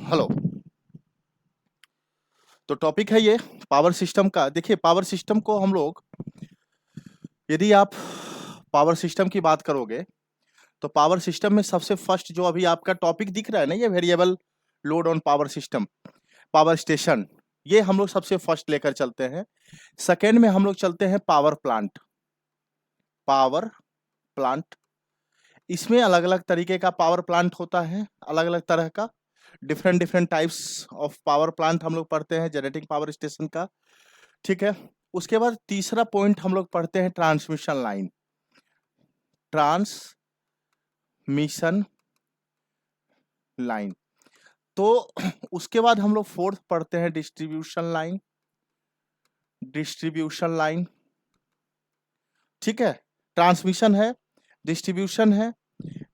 Hello. तो topic है ये पावर सिस्टम का। देखिए, पावर सिस्टम को हम लोग, यदि आप पावर सिस्टम की बात करोगे तो पावर सिस्टम में सबसे फर्स्ट जो अभी आपका टॉपिक दिख रहा है ना, ये variable load on power system, power station, ये हम लोग सबसे फर्स्ट लेकर चलते हैं। सेकेंड में हम लोग चलते हैं पावर प्लांट। पावर प्लांट, इसमें अलग अलग तरीके का पावर प्लांट होता है, अलग अलग तरह का, different different types of power plant हम लोग पढ़ते हैं जनरेटिंग पावर स्टेशन का। ठीक है। उसके बाद तीसरा पॉइंट हम लोग पढ़ते हैं ट्रांसमिशन लाइन। Transmission line. तो उसके बाद हम लोग फोर्थ पढ़ते हैं डिस्ट्रीब्यूशन लाइन। डिस्ट्रीब्यूशन लाइन, ठीक है। ट्रांसमिशन है, डिस्ट्रीब्यूशन है,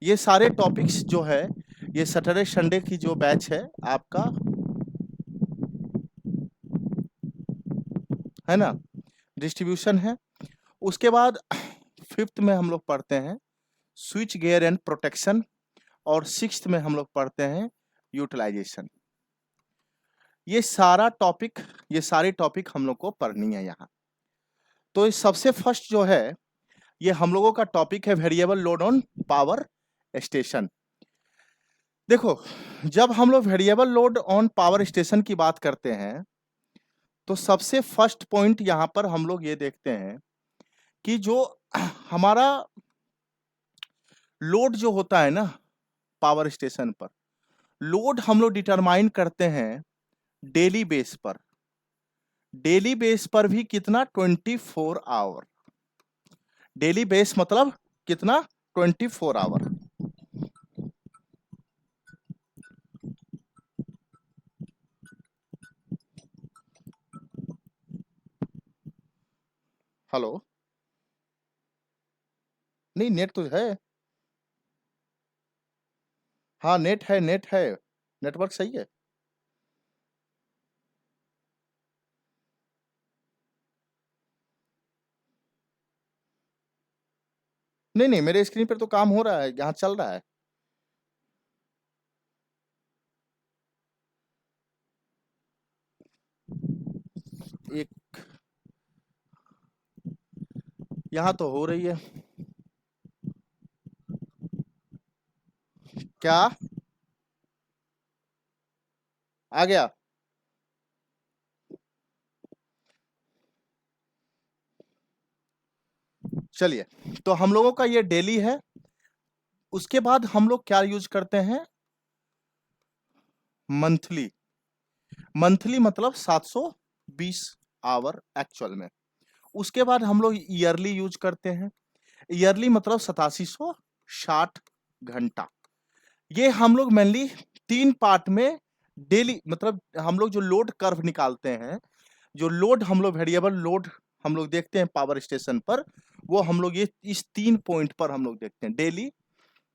ये सारे टॉपिक्स जो है, ये सैटरडे संडे की जो बैच है आपका, है ना, डिस्ट्रीब्यूशन है। उसके बाद फिफ्थ में हम लोग पढ़ते हैं स्विच गियर एंड प्रोटेक्शन, और सिक्स्थ में हम लोग पढ़ते हैं यूटिलाइजेशन। ये सारा टॉपिक, ये सारी टॉपिक हम लोग को पढ़नी है यहाँ। तो इस सबसे फर्स्ट जो है, ये हम लोगों का टॉपिक है variable load on power station. देखो, जब हम लोग variable load on power station की बात करते हैं तो सबसे फर्स्ट पॉइंट यहाँ पर हम लोग ये देखते हैं कि जो हमारा लोड जो होता है ना पावर स्टेशन पर, लोड हम लोग डिटरमाइन करते हैं डेली बेस पर। डेली बेस पर भी कितना? 24 आवर। डेली बेस मतलब कितना? 24 आवर। हेलो। नहीं, नेट तो है। हाँ, नेट है, नेट है, नेटवर्क सही है। नहीं नहीं, मेरे स्क्रीन पर तो काम हो रहा है, यहाँ चल रहा है। एक, यहाँ तो हो रही है। क्या आ गया? चलिए, तो हम लोगों का ये डेली है। उसके बाद हम लोग क्या यूज करते हैं? मंथली। मंथली मतलब 720 आवर एक्चुअल में। उसके बाद हम लोग ईयरली यूज करते हैं। ईयरली मतलब 8760 घंटा। ये हम लोग मेनली तीन पार्ट में डेली, मतलब हम लोग जो लोड कर्व निकालते हैं, जो लोड हम लोग वेरिएबल लोड हम लोग देखते हैं पावर स्टेशन पर, वो हम लोग ये इस तीन पॉइंट पर हम लोग देखते हैं, डेली,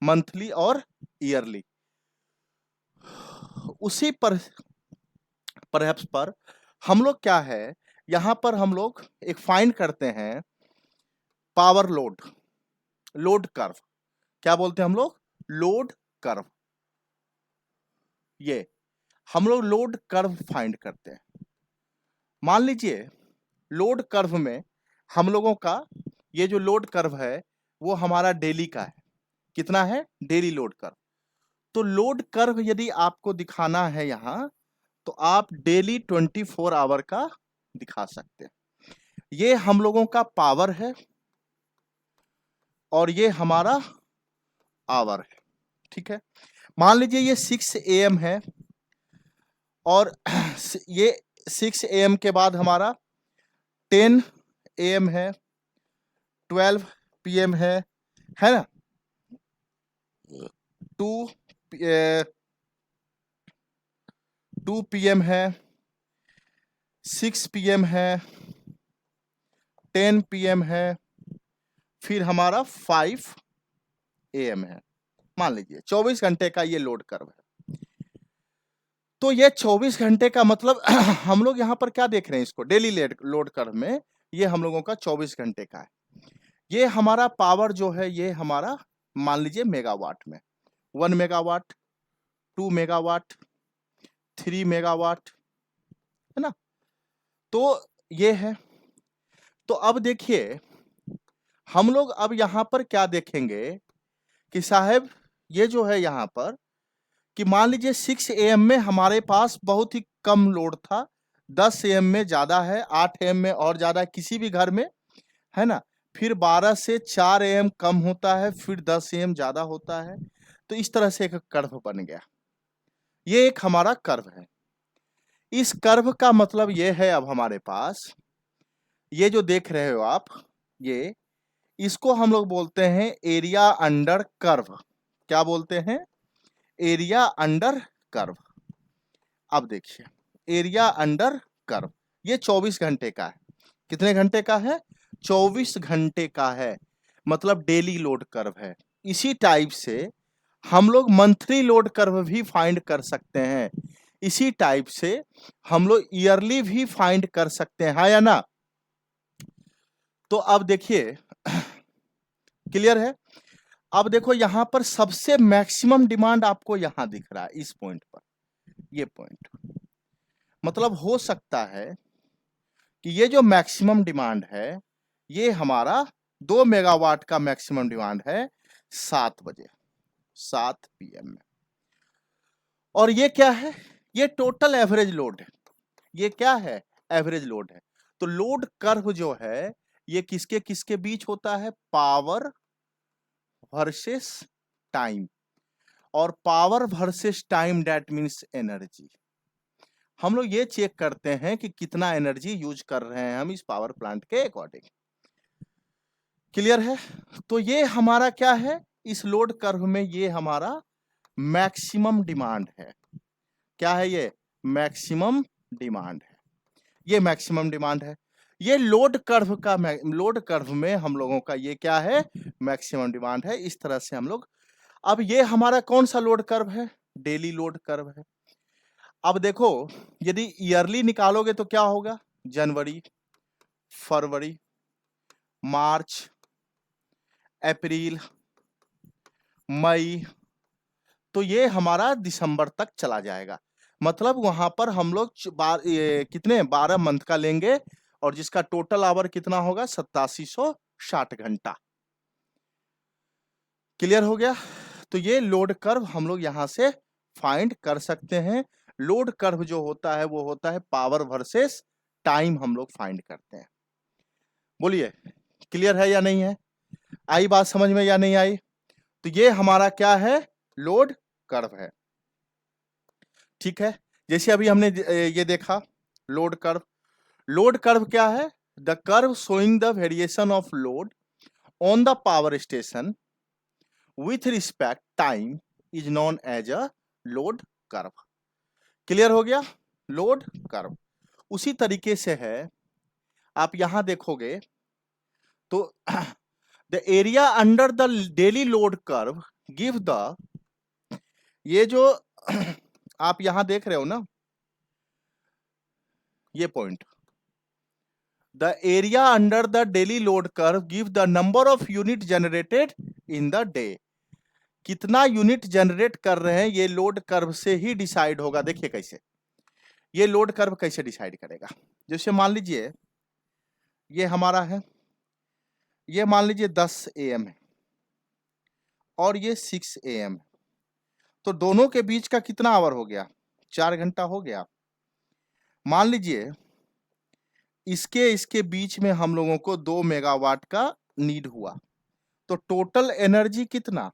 मंथली और ईयरली। उसी पर हम लोग क्या है, यहां पर हम लोग एक फाइंड करते हैं पावर लोड, लोड कर्व। क्या बोलते हैं हम लोग? Load curve. ये हम लोग लोड कर्व फाइंड करते हैं। मान लीजिए लोड कर्व में हम लोगों का ये जो लोड कर्व है वो हमारा डेली का है। कितना है? Daily load curve. तो लोड कर्व यदि आपको दिखाना है यहां, तो आप डेली 24 आवर का दिखा सकते हैं। ये हम लोगों का पावर है और ये हमारा आवर है। ठीक है। मान लीजिए ये 6 AM है और ये 6 AM के बाद हमारा 10 AM है, 12 PM है ना, 2 PM है, 6 PM है, 10 PM है, फिर हमारा 5 AM है। मान लीजिए 24 घंटे का ये लोड कर्व है। तो ये 24 घंटे का मतलब हम लोग यहाँ पर क्या देख रहे हैं, इसको डेली लोड कर्व में, ये हम लोगों का 24 घंटे का है। ये हमारा पावर जो है, ये हमारा मान लीजिए मेगावाट में, 1 मेगावाट, 2 मेगावाट, 3 मेगावाट, है ना। तो ये है। तो अब देखिए हम लोग अब यहाँ पर क्या देखेंगे कि साहब ये जो है यहाँ पर कि मान लीजिए 6 AM में हमारे पास बहुत ही कम लोड था, 10 AM में ज्यादा है, 8 AM में और ज्यादा है किसी भी घर में, है ना। फिर 12 से 4 AM कम होता है, फिर 10 AM ज्यादा होता है। तो इस तरह से एक कर्व बन गया। ये एक हमारा कर्व है। इस कर्व का मतलब ये है अब हमारे पास ये जो देख रहे हो आप, ये इसको हम लोग बोलते हैं एरिया अंडर कर्व। क्या बोलते हैं? Area under curve. अब देखिए एरिया अंडर कर्व ये 24 घंटे का है। कितने घंटे का है? 24 घंटे का है, मतलब डेली लोड कर्व है। इसी टाइप से हम लोग मंथली लोड कर्व भी फाइंड कर सकते हैं। इसी टाइप से हम लोग ईयरली भी फाइंड कर सकते हैं, हाँ या ना। तो अब देखिए क्लियर है। अब देखो यहां पर सबसे मैक्सिमम डिमांड आपको यहां दिख रहा है इस पॉइंट पर। ये पॉइंट मतलब हो सकता है कि ये जो मैक्सिमम डिमांड है ये हमारा 2 मेगावाट का मैक्सिमम डिमांड है 7 बजे 7 PM में। और ये क्या है? ये टोटल एवरेज लोड है। ये क्या है? एवरेज लोड है। तो लोड कर्व जो है ये किसके किसके बीच होता है? Power versus time. और power versus time that means energy. हम लोग ये चेक करते हैं कि कितना एनर्जी यूज कर रहे हैं हम इस पावर प्लांट के अकॉर्डिंग। क्लियर है। तो ये हमारा क्या है? इस लोड कर्व में ये हमारा मैक्सिमम डिमांड है। क्या है ये? मैक्सिमम डिमांड है। ये मैक्सिमम डिमांड है। ये लोड कर्व का लोड कर्व में हम लोगों का ये क्या है? मैक्सिमम डिमांड है। इस तरह से हम लोग अब ये हमारा कौन सा लोड कर्व है? डेली लोड कर्व है। अब देखो यदि ईयरली निकालोगे तो क्या होगा? जनवरी, फरवरी, मार्च, अप्रैल, मई, तो ये हमारा दिसंबर तक चला जाएगा। मतलब वहां पर हम लोग कितने 12 मंथ का लेंगे और जिसका टोटल आवर कितना होगा? 8760 घंटा। क्लियर हो गया। तो ये लोड कर्व हम लोग यहां से फाइंड कर सकते हैं। लोड कर्व जो होता है वो होता है पावर वर्सेस टाइम हम लोग फाइंड करते हैं। बोलिए क्लियर है या नहीं है? आई बात समझ में या नहीं आई? तो ये हमारा क्या है? लोड कर्व है। ठीक है। जैसे अभी हमने ये देखा लोड कर्व। लोड कर्व क्या है? The curve showing the variation of load on the power station with respect time is known as a load curve. Clear हो गया? लोड कर्व उसी तरीके से है। आप यहां देखोगे तो the area under the daily load curve give the, ये जो आप यहां देख रहे हो ना ये point, the area under the daily load curve give the number of unit generated in the day. कितना यूनिट जनरेट कर रहे हैं ये लोड कर्व से ही डिसाइड होगा। देखिए कैसे ये लोड कर्व कैसे डिसाइड करेगा। जैसे मान लीजिए ये हमारा है, ये मान लीजिए 10 AM है और ये 6 AM है। तो दोनों के बीच का कितना आवर हो गया? 4 घंटा हो गया। मान लीजिए इसके बीच में हम लोगों को 2 मेगावाट का नीड हुआ। तो टोटल एनर्जी कितना?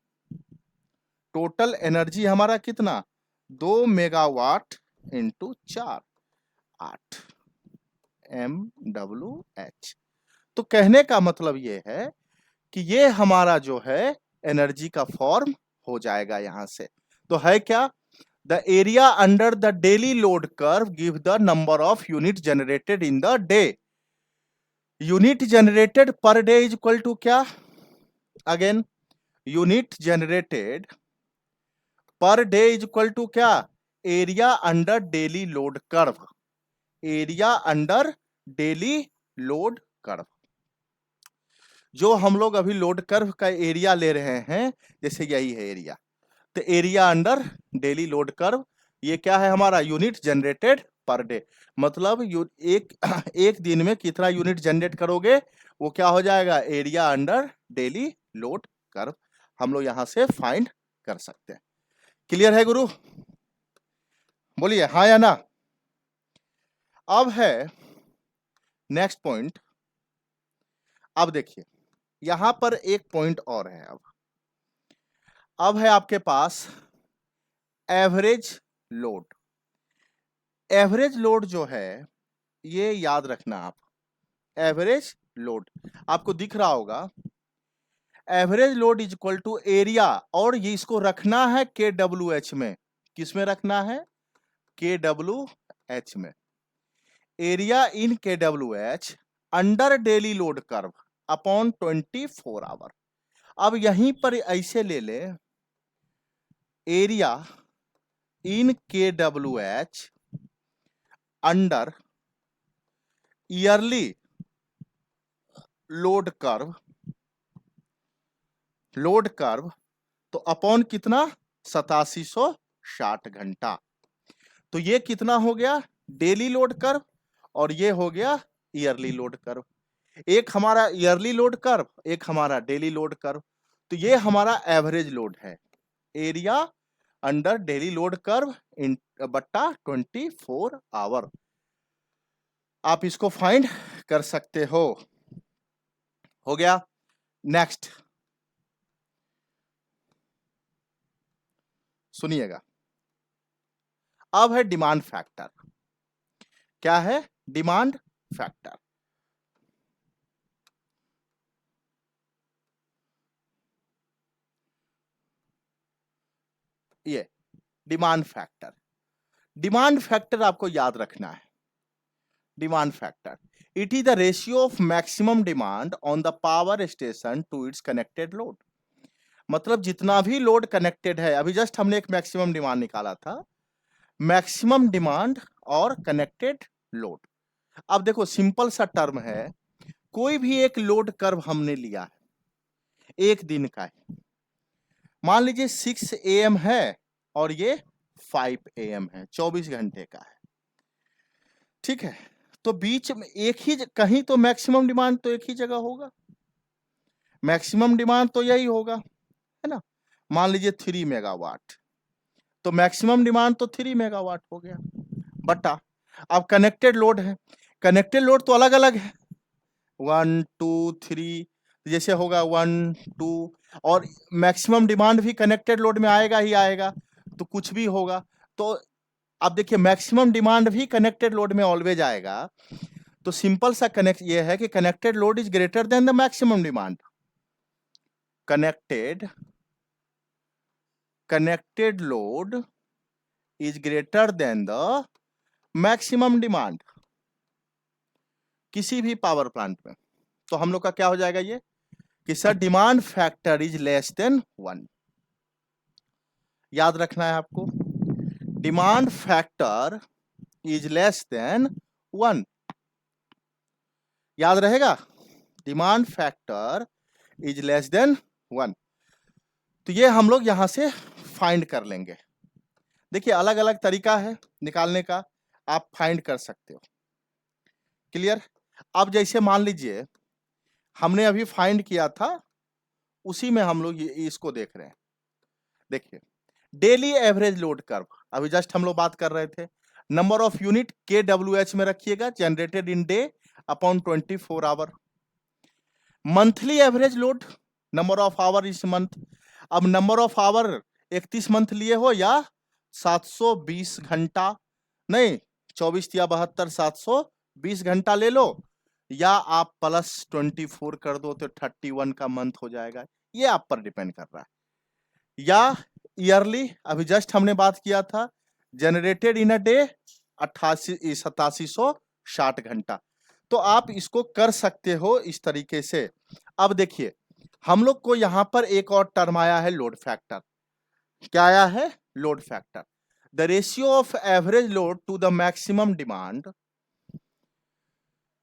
टोटल एनर्जी हमारा कितना? 2 मेगावाट इंटू 4, 8 MWH। तो कहने का मतलब ये है कि ये हमारा जो है एनर्जी का फॉर्म हो जाएगा यहां से। तो है क्या? The area under the daily load curve give the number of unit generated in the day. Unit generated per day is equal to क्या? Again unit generated per day is equal to क्या? Area under daily load curve. Area under daily load curve. जो हम लोग अभी load curve का area ले रहे हैं जैसे यही है एरिया, तो area under daily load curve ये क्या है हमारा, यूनिट जनरेटेड पर डे, मतलब एक दिन में कितना यूनिट जनरेट करोगे वो क्या हो जाएगा, area under daily load curve, हम लोग यहां से फाइंड कर सकते हैं। क्लियर है गुरु, बोलिए हाँ या ना। अब है नेक्स्ट पॉइंट, अब देखिए यहां पर एक पॉइंट और है। अब है आपके पास एवरेज लोड। एवरेज लोड जो है ये याद रखना आप, एवरेज लोड आपको दिख रहा होगा, average load is equal to area, और ये इसको रखना है KWH में। किस में रखना है, KWH में। Area in KWH under daily load curve upon 24 hour. अब यहीं पर ऐसे ले ले, area in KWH under yearly load curve, load curve तो अपॉन कितना, 8760 घंटा। तो ये कितना हो गया, डेली लोड कर्व, और ये हो गया ईयरली लोड कर्व। एक हमारा ईयरली लोड कर्व, एक हमारा डेली लोड कर्व। तो ये हमारा एवरेज लोड है, area under daily load curve इन बट्टा 24 आवर। आप इसको फाइंड कर सकते हो गया। नेक्स्ट सुनिएगा, अब है डिमांड फैक्टर। क्या है, डिमांड फैक्टर। ये डिमांड फैक्टर, डिमांड फैक्टर आपको याद रखना है। Demand factor, it is the ratio of maximum demand on the power station to its connected load. मतलब जितना भी लोड कनेक्टेड है, अभी जस्ट हमने एक मैक्सिमम डिमांड निकाला था, मैक्सिमम डिमांड और कनेक्टेड लोड। अब देखो सिंपल सा टर्म है, कोई भी एक लोड कर्व हमने लिया है, एक दिन का है, मान लीजिए 6 AM है और ये 5 AM है, 24 घंटे का है, ठीक है। तो बीच में एक ही कहीं तो मैक्सिमम डिमांड तो एक ही जगह होगा, मैक्सिमम डिमांड तो यही होगा, है ना। मान लीजिए 3 मेगावाट, तो मैक्सिमम डिमांड तो 3 मेगावाट हो गया बटा। अब कनेक्टेड लोड है, कनेक्टेड लोड तो अलग अलग है, 1 2 3 जैसे होगा 1 2, और मैक्सिमम डिमांड भी कनेक्टेड लोड में आएगा ही आएगा, तो कुछ भी होगा। तो अब देखिए मैक्सिमम डिमांड भी कनेक्टेड लोड में ऑलवेज आएगा। तो सिंपल सा कनेक्ट ये है कि connected load is greater than the maximum demand. Connected load is greater than the maximum demand किसी भी पावर प्लांट में। तो हम लोग का क्या हो जाएगा ये कि sir demand factor is less than 1। याद रखना है आपको, demand factor is less than 1, याद रहेगा, demand factor is less than 1। तो ये हम लोग यहां से फाइंड कर लेंगे। देखिए अलग अलग तरीका है निकालने का, आप फाइंड कर सकते हो। क्लियर। अब जैसे मान लीजिए हमने अभी फाइंड किया था, उसी में हम लोग इसको देख रहे हैं। देखिए डेली एवरेज लोड कर्व, अभी जस्ट हम लोग बात कर रहे थे, नंबर ऑफ यूनिट KWH में रखिएगा, generated in day upon 24 hour. Monthly average load, number of hour इस मंथ। अब नंबर ऑफ आवर 31 मंथ लिए हो या 720 घंटा, नहीं 24 या 72, 720 घंटा ले लो, या आप प्लस 24 कर दो तो 31 का मंथ हो जाएगा, ये आप पर डिपेंड कर रहा है। या ईयरली, अभी जस्ट हमने बात किया था, जनरेटेड इन अ डे 8760 घंटा। तो आप इसको कर सकते हो इस तरीके से। अब देखिए हम लोग को यहां पर एक और टर्म आया है लोड फैक्टर। क्या आया है, load factor. The ratio of average load to the maximum demand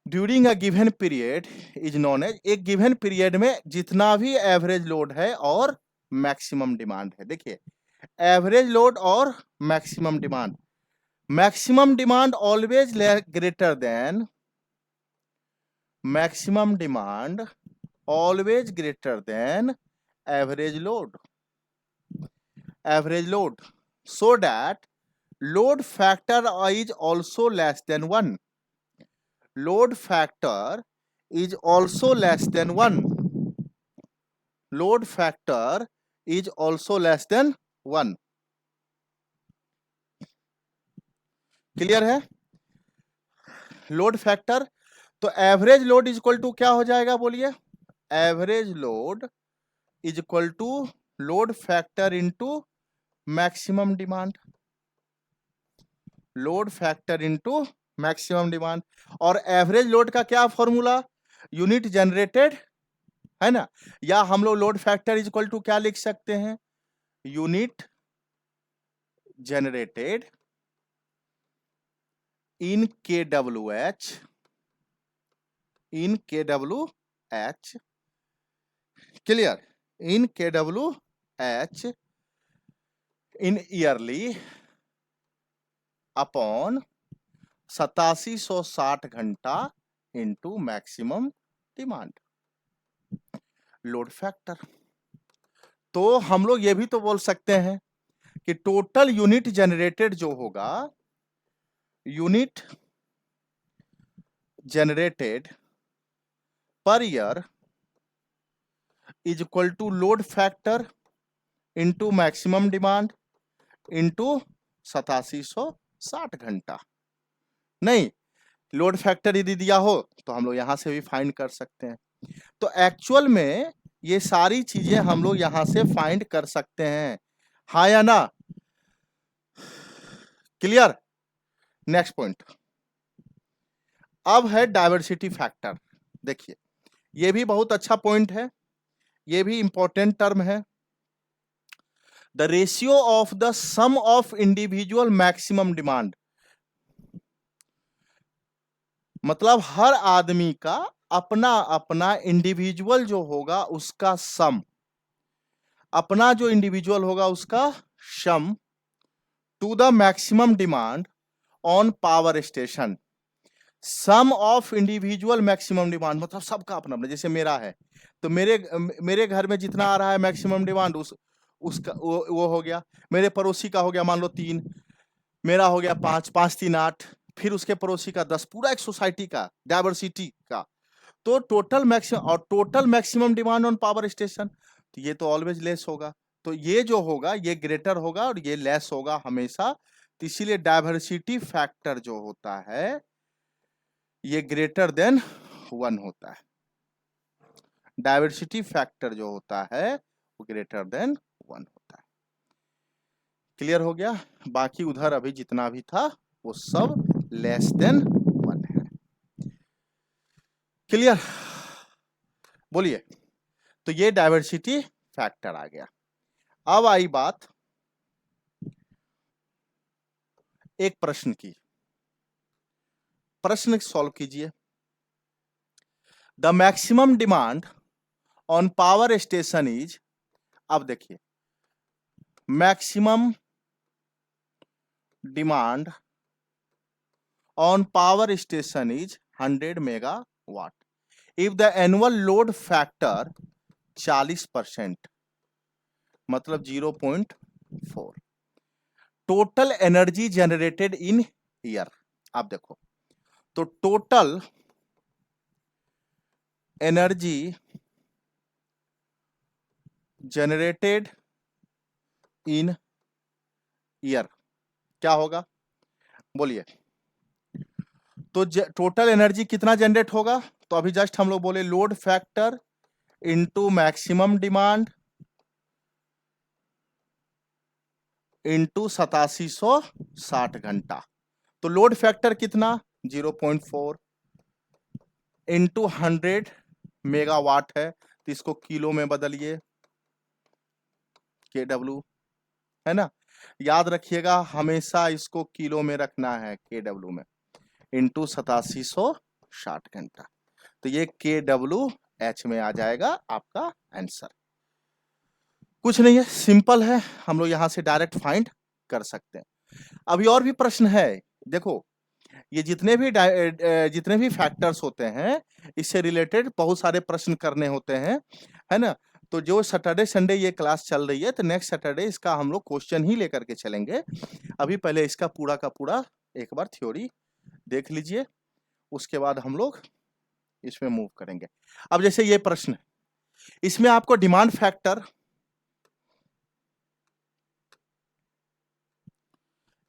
during a given period is known as, एक गिवन पीरियड में जितना भी एवरेज लोड है और मैक्सिमम डिमांड है। देखिए एवरेज लोड और maximum demand. Maximum demand always greater than, maximum demand always greater than average load, so that load factor is also less than 1, load factor is also less than 1, load factor is also less than 1। Clear है? Load factor, तो average load is equal to क्या हो जाएगा बोलिए? Average load is equal to load factor into maximum demand, load factor into maximum demand. और average load का क्या formula? Unit generated, है ना? या हम लोग load factor is equal to क्या लिख सकते हैं? Unit generated in KWH, in KWH, clear? In KWH in yearly upon 8760 घंटा into maximum demand, load factor. तो हम लोग ये भी तो बोल सकते हैं कि टोटल यूनिट जनरेटेड जो होगा, unit generated per year is equal to load factor into maximum demand into 8760 घंटा। नहीं, लोड फैक्टर यदि दिया हो तो हम लोग यहां से भी फाइंड कर सकते हैं। तो एक्चुअल में ये सारी चीजें हम लोग यहां से फाइंड कर सकते हैं, हाँ या ना? क्लियर? नेक्स्ट पॉइंट अब है डाइवर्सिटी फैक्टर। देखिए, ये भी बहुत अच्छा पॉइंट है, ये भी इंपॉर्टेंट टर्म है। The ratio of the sum of individual maximum demand, मतलब हर आदमी का अपना अपना इंडिविजुअल जो होगा उसका सम, अपना जो इंडिविजुअल होगा उसका sum to the maximum demand on power station. Sum of individual maximum demand मतलब सबका अपना अपना, जैसे मेरा है तो मेरे घर में जितना आ रहा है मैक्सिमम डिमांड उसका वो हो गया। मेरे पड़ोसी का हो गया मान लो 3, मेरा हो गया 5, 5 3 8, फिर उसके पड़ोसी का 10, पूरा एक सोसाइटी का डाइवर्सिटी का। तो टोटल मैक्सिमम, और total maximum demand on power station, तो ये तो ऑलवेज लेस होगा। तो ये जो होगा ये ग्रेटर होगा और ये लेस होगा हमेशा। तो इसीलिए डाइवर्सिटी फैक्टर जो होता है ये ग्रेटर देन 1 होता है। डाइवर्सिटी फैक्टर जो होता है वो ग्रेटर देन 1 होता है। क्लियर हो गया? बाकी उधर अभी जितना भी था वो सब लेस देन 1 है। क्लियर? बोलिए। तो ये डाइवर्सिटी फैक्टर आ गया। अब आई बात एक प्रश्न की, प्रश्न सॉल्व कीजिए। The maximum demand on power station is, अब देखिए maximum demand on power station is 100 megawatt if the annual load factor 40%, मतलब 0.4। Total energy generated in year, आप देखो तो total energy generated in year क्या होगा बोलिए? तो टोटल एनर्जी कितना जनरेट होगा? तो अभी जस्ट हम लोग बोले load factor into maximum demand into 8760 घंटा। तो लोड फैक्टर कितना? 0.4 इंटू 100 मेगावाट है, तो इसको किलो में बदलिए, KW, है ना? याद रखिएगा हमेशा इसको किलो में रखना है, KW में, इंटू 8760 घंटा। तो ये KWH में आ जाएगा आपका आंसर। कुछ नहीं है, सिंपल है, हम लोग यहाँ से डायरेक्ट फाइंड कर सकते हैं। अभी और भी प्रश्न है, देखो ये जितने भी फैक्टर्स होते हैं इससे रिलेटेड बहुत सारे प्रश्न करने होते हैं, है ना। तो जो सैटरडे संडे ये क्लास चल रही है तो नेक्स्ट सैटरडे इसका हम लोग क्वेश्चन ही लेकर के चलेंगे। अभी पहले इसका पूरा का पूरा एक बार थ्योरी देख लीजिए, उसके बाद हम लोग इसमें मूव करेंगे। अब जैसे ये प्रश्न है, इसमें आपको डिमांड फैक्टर,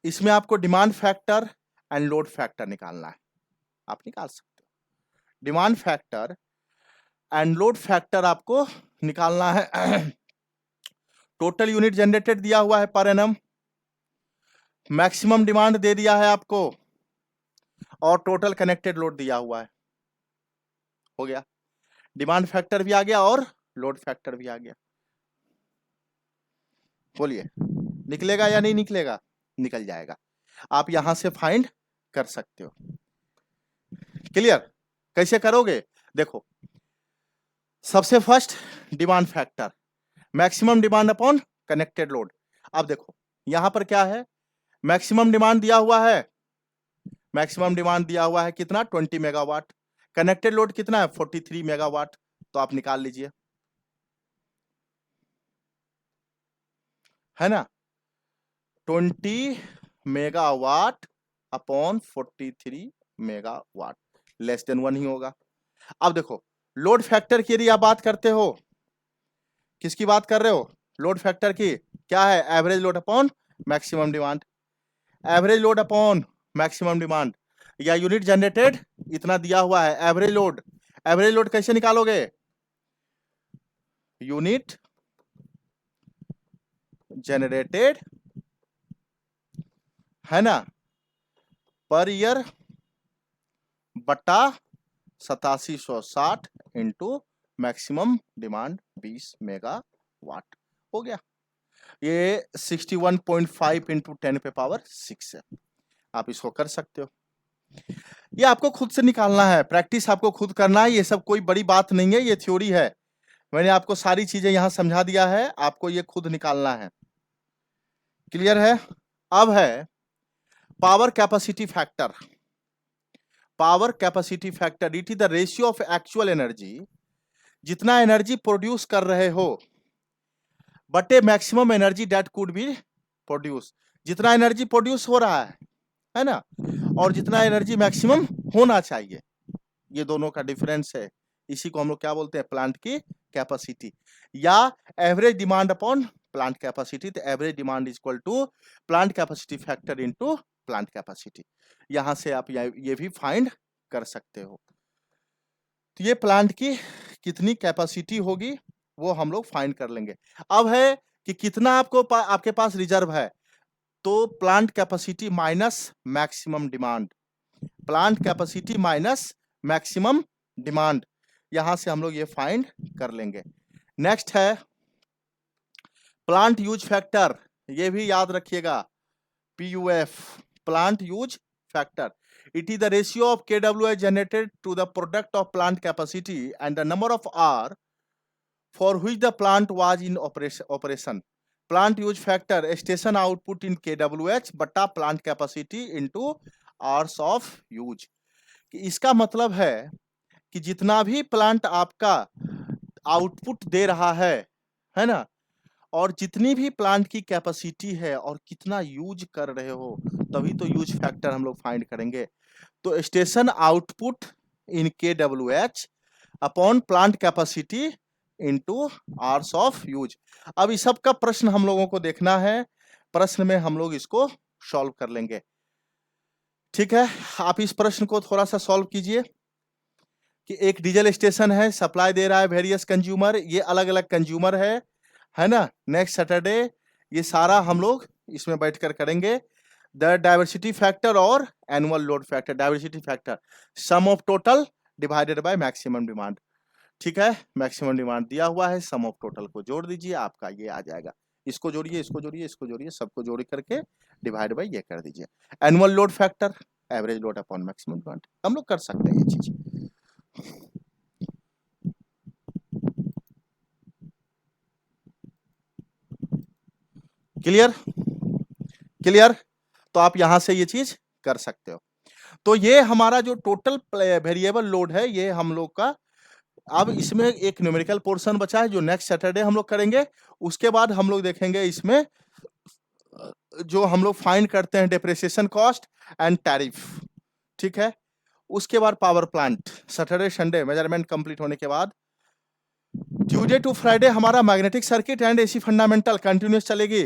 इसमें आपको demand factor and load factor निकालना है। आप निकाल सकते हो, demand factor and load factor आपको निकालना है। टोटल यूनिट जनरेटेड दिया हुआ है पर एनम, मैक्सिमम डिमांड दे दिया है आपको, और टोटल कनेक्टेड लोड दिया हुआ है। हो गया, डिमांड फैक्टर भी आ गया और लोड फैक्टर भी आ गया। बोलिए निकलेगा या नहीं निकलेगा? निकल जाएगा, आप यहां से फाइंड कर सकते हो। क्लियर? कैसे करोगे? देखो, सबसे first demand factor, maximum demand upon connected load. अब देखो यहां पर क्या है, मैक्सिमम डिमांड दिया हुआ है, मैक्सिमम डिमांड दिया हुआ है कितना, 20 मेगावाट। कनेक्टेड लोड कितना है, 43 मेगावाट। तो आप निकाल लीजिए, है ना, 20 megawatt upon 43 megawatt, less than 1 ही होगा। अब देखो लोड फैक्टर की यदि आप बात करते हो, किसकी बात कर रहे हो, लोड फैक्टर की, क्या है, average load upon maximum demand. Average load upon maximum demand या यूनिट जनरेटेड इतना दिया हुआ है, एवरेज लोड। एवरेज लोड कैसे निकालोगे, यूनिट जनरेटेड, है ना, पर ईयर बटा 8760 इंटू मैक्सिमम डिमांड 20 मेगावाट। हो गया, ये 61.5 इंटू 10 पे पावर 6 है। आप इसको कर सकते हो, ये आपको खुद से निकालना है, प्रैक्टिस आपको खुद करना है, ये सब कोई बड़ी बात नहीं है, ये थ्योरी है। मैंने आपको सारी चीजें यहां समझा दिया है, आपको ये खुद निकालना है। क्लियर है? अब है power capacity factor. Power capacity factor it is the ratio of actual energy, जितना एनर्जी प्रोड्यूस कर रहे हो बटे maximum energy that could be produce. जितना एनर्जी प्रोड्यूस हो रहा है ना, और जितना एनर्जी मैक्सिमम होना चाहिए, ये दोनों का डिफरेंस है। इसी को हम लोग क्या बोलते हैं, प्लांट की कैपेसिटी, या average demand upon plant capacity. तो average demand is equal to plant capacity factor into plant capacity. यहां से आप ये भी फाइंड कर सकते हो। तो ये प्लांट की कितनी कैपेसिटी होगी वो हम लोग फाइंड कर लेंगे। अब है कि कितना आपके पास रिजर्व है, तो plant capacity minus maximum demand, plant capacity minus maximum demand, यहां से हम लोग ये फाइंड कर लेंगे। नेक्स्ट है प्लांट यूज फैक्टर, ये भी याद रखिएगा, PUF, plant use factor. It is the ratio of kWh generated to the product of plant capacity and the number of hour for which the plant was in operation. Plant use factor station output in kWh बटा plant capacity into hours of use। इसका मतलब है कि जितना भी plant आपका output दे रहा है ना, और जितनी भी प्लांट की कैपेसिटी है और कितना यूज कर रहे हो, तभी तो यूज फैक्टर हम लोग फाइंड करेंगे। तो station output in kWh upon plant capacity into hours of use. अब इस सब का प्रश्न हम लोगों को देखना है, प्रश्न में हम लोग इसको सॉल्व कर लेंगे। ठीक है, आप इस प्रश्न को थोड़ा सा सॉल्व कीजिए कि एक डीजल स्टेशन है, सप्लाई दे रहा है वेरियस कंज्यूमर, ये अलग अलग कंज्यूमर है ना। नेक्स्ट सैटरडे ये सारा हम लोग इसमें बैठकर करेंगे। द डाइवर्सिटी फैक्टर और annual load factor, diversity factor sum of total divided by maximum demand. ठीक है, मैक्सिमम डिमांड दिया हुआ है, सम ऑफ टोटल को जोड़ दीजिए, आपका ये आ जाएगा। इसको जोड़िए, इसको जोड़िए, इसको जोड़िए, सबको जोड़ करके डिवाइड बाय ये कर दीजिए। Annual load factor, average load upon maximum demand, हम लोग कर सकते हैं ये चीज। Clear clear. तो आप यहां से ये चीज कर सकते हो। तो ये हमारा जो टोटल वेरिएबल लोड है ये हम लोग का। अब इसमें एक न्यूमेरिकल पोर्शन बचा है जो नेक्स्ट सैटरडे हम लोग करेंगे। उसके बाद हम लोग देखेंगे इसमें जो हम लोग फाइंड करते हैं डेप्रिसिएशन कॉस्ट एंड टैरिफ, ठीक है। उसके बाद power plant Saturday Sunday measurement complete होने के बाद ट्यूसडे टू फ्राइडे हमारा magnetic circuit and AC fundamental continuous चलेगी,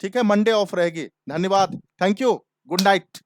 ठीक है। मंडे ऑफ रहेगी। धन्यवाद, थैंक यू, गुड नाइट।